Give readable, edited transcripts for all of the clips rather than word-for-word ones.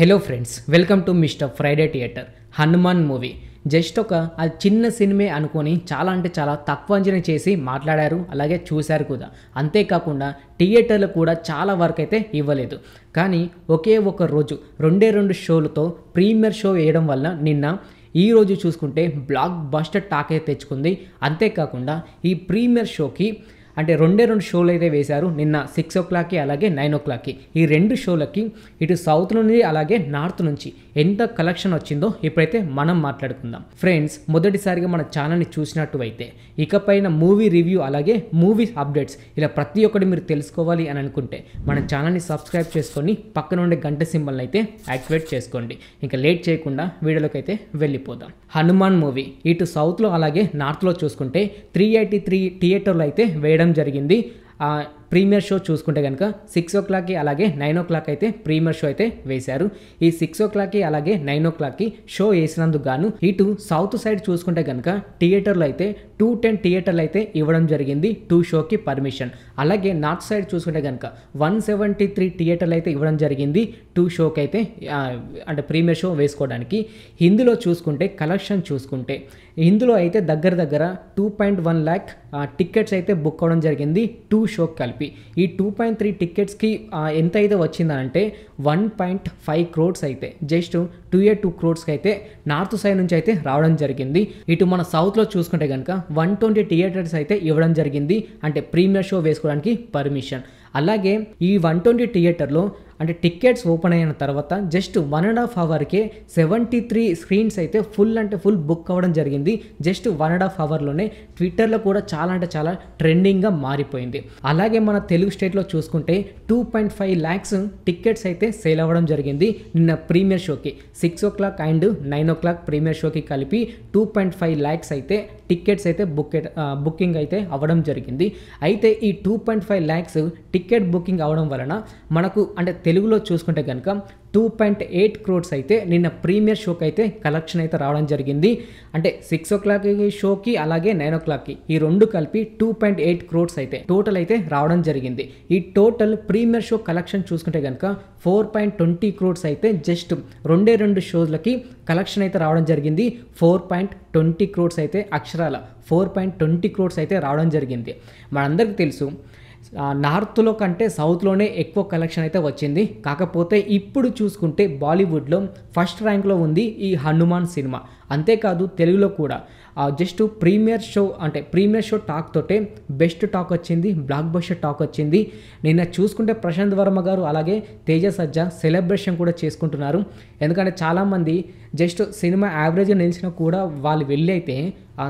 Hello friends, welcome to mister Friday theatre. Hanuman movie just ఒక చిన్న సినిమే అనుకొని చాలా అంటే చాలా తక్కువ అంచనా చేసి మాట్లాడారు, అలాగే చూశారు కూడా. అంతేకాకుండా థియేటర్లు కూడా చాలా వరకు అయితే ఇవ్వలేదు. కానీ ఒకే ఒక రోజు రెండు షోలతో ప్రీమియర్ షో వేయడం వల్ల నిన్న ఈరోజు చూసుకుంటే బ్లాక్ బస్టర్ టాక్ అయితే తెచ్చుకుంది. అంతేకాకుండా ఈ ప్రీమియర్ షోకి అంటే రెండు షోలు అయితే వేశారు. నిన్న 6 o'clockకి అలాగే 9 o'clockకి. ఈ రెండు షోలకి ఇటు సౌత్ నుండి అలాగే నార్త్ నుంచి ఎంత కలెక్షన్ వచ్చిందో ఇప్పుడైతే మనం మాట్లాడుకుందాం. ఫ్రెండ్స్, మొదటిసారిగా మన ఛానల్ని చూసినట్టు అయితే ఇకపైన మూవీ రివ్యూ అలాగే మూవీ అప్డేట్స్ ఇలా ప్రతి ఒక్కటి మీరు తెలుసుకోవాలి అని అనుకుంటే మన ఛానల్ని సబ్స్క్రైబ్ చేసుకొని పక్కన ఉండే గంట సింబల్ని అయితే యాక్టివేట్ చేసుకోండి. ఇంకా లేట్ చేయకుండా వీడియోలోకి అయితే వెళ్ళిపోదాం. హనుమాన్ మూవీ ఇటు సౌత్లో అలాగే నార్త్లో చూసుకుంటే 383 థియేటర్లు అయితే వేయడం జరిగింది. ప్రీమియర్ షో చూసుకుంటే కనుక 6 o'clockకి అలాగే 9 o'clock అయితే ప్రీమియర్ షో అయితే వేశారు. ఈ 6 o'clockకి అలాగే 9 o'clockకి షో వేసినందుకు గాను ఇటు సౌత్ సైడ్ చూసుకుంటే కనుక థియేటర్లు అయితే 210 థియేటర్లు అయితే ఇవ్వడం జరిగింది 2 షోకి పర్మిషన్. అలాగే నార్త్ సైడ్ చూసుకుంటే కనుక 173 థియేటర్లు అయితే ఇవ్వడం జరిగింది 2 షోకి అయితే అంటే ప్రీమియర్ షో వేసుకోవడానికి. హిందీలో చూసుకుంటే కలెక్షన్ చూసుకుంటే ఇందులో అయితే దగ్గర 2.1 lakh టికెట్స్ అయితే బుక్ అవ్వడం జరిగింది 2 షోకి కలిపి. ఈ 2.3 టికెట్స్కి ఎంత అయితే వచ్చిందనంటే 1.5 crores అయితే జస్ట్ 2 crores అయితే నార్త్ సైడ్ నుంచి అయితే రావడం జరిగింది. ఇటు మన సౌత్లో చూసుకుంటే కనుక 120 థియేటర్స్ అయితే ఇవ్వడం జరిగింది అంటే ప్రీమియర్ షో వేసుకోవడానికి పర్మిషన్. అలాగే ఈ 120 థియేటర్లో అంటే టికెట్స్ ఓపెన్ అయిన తర్వాత జస్ట్ 1.5 hourకే 73 స్క్రీన్స్ అయితే ఫుల్ బుక్ అవ్వడం జరిగింది జస్ట్ 1.5 hourలోనే. ట్విట్టర్లో కూడా చాలా అంటే చాలా ట్రెండింగ్గా మారిపోయింది. అలాగే మన తెలుగు స్టేట్లో చూసుకుంటే 2.5 lakhs టికెట్స్ అయితే సేల్ అవ్వడం జరిగింది నిన్న ప్రీమియర్ షోకి. 6 o'clock అండ్ 9 o'clock ప్రీమియర్ షోకి కలిపి 2.5 lakhs అయితే టికెట్స్ అయితే బుకింగ్ అయితే అవ్వడం జరిగింది. అయితే ఈ 2.5 lakhs టికెట్ బుకింగ్ అవ్వడం వలన మనకు అంటే తెలుగులో చూసుకుంటే కనుక 2.8 crores అయితే నిన్న ప్రీమియర్ షోకి అయితే కలెక్షన్ అయితే రావడం జరిగింది. అంటే 6 o'clock షోకి అలాగే 9 o'clockకి ఈ రెండు కలిపి 2.8 crores అయితే టోటల్ అయితే రావడం జరిగింది. ఈ టోటల్ ప్రీమియర్ షో కలెక్షన్ చూసుకుంటే కనుక 4.20 crores అయితే జస్ట్ రెండు షోలకి కలెక్షన్ అయితే రావడం జరిగింది. 4.20 crores అయితే అక్షరాల 4.20 crores అయితే రావడం జరిగింది. మనందరికీ తెలుసు నార్త్లో కంటే సౌత్లోనే ఎక్కువ కలెక్షన్ అయితే వచ్చింది. కాకపోతే ఇప్పుడు చూసుకుంటే బాలీవుడ్లో ఫస్ట్ ర్యాంక్లో ఉంది ఈ హనుమాన్ సినిమా. అంతేకాదు తెలుగులో కూడా జస్ట్ ప్రీమియర్ షో టాక్ తోటే బెస్ట్ టాక్ వచ్చింది, బ్లాక్ బస్టర్ టాక్ వచ్చింది. నిన్న చూసుకుంటే ప్రశాంత్ వర్మ గారు అలాగే తేజ సజ్జా సెలబ్రేషన్ కూడా చేసుకుంటున్నారు. ఎందుకంటే చాలామంది జస్ట్ సినిమా యావరేజ్గా నిలిచినా కూడా వాళ్ళు వెళ్ళి అయితే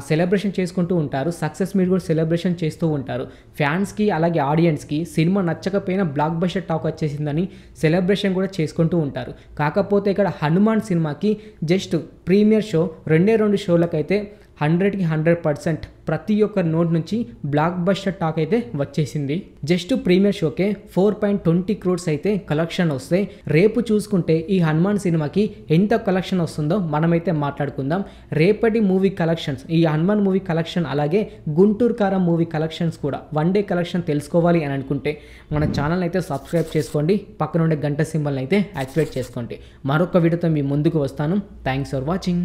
సెలబ్రేషన్ చేసుకుంటూ ఉంటారు. సక్సెస్ మీట్ కూడా సెలబ్రేషన్ చేస్తూ ఉంటారు. ఫ్యాన్స్కి అలాగే ఆడియన్స్కి సినిమా నచ్చకపోయినా బ్లాక్ బస్టర్ టాక్ వచ్చేసిందని సెలబ్రేషన్ కూడా చేసుకుంటూ ఉంటారు. కాకపోతే ఇక్కడ హనుమాన్ సినిమాకి జస్ట్ ప్రీమియర్ షో రెండు షోలకైతే 100కి 100% ప్రతి ఒక్క నోట్ నుంచి బ్లాక్ బస్టర్ టాక్ అయితే వచ్చేసింది. జస్ట్ ప్రీమియర్ షోకే 4.20 crores అయితే కలెక్షన్ వస్తే రేపు చూసుకుంటే ఈ హనుమాన్ సినిమాకి ఎంత కలెక్షన్ వస్తుందో మనమైతే మాట్లాడుకుందాం. రేపటి మూవీ కలెక్షన్స్, ఈ హనుమాన్ మూవీ కలెక్షన్ అలాగే గుంటూరు కారం మూవీ కలెక్షన్స్ కూడా వన్ డే కలెక్షన్ తెలుసుకోవాలి అని అనుకుంటే మన ఛానల్ అయితే సబ్స్క్రైబ్ చేసుకోండి, పక్కన ఉండే గంట సింబల్ని అయితే యాక్టివేట్ చేసుకోండి. మరొక వీడియోతో మీ ముందుకు వస్తాను. Thanks for watching.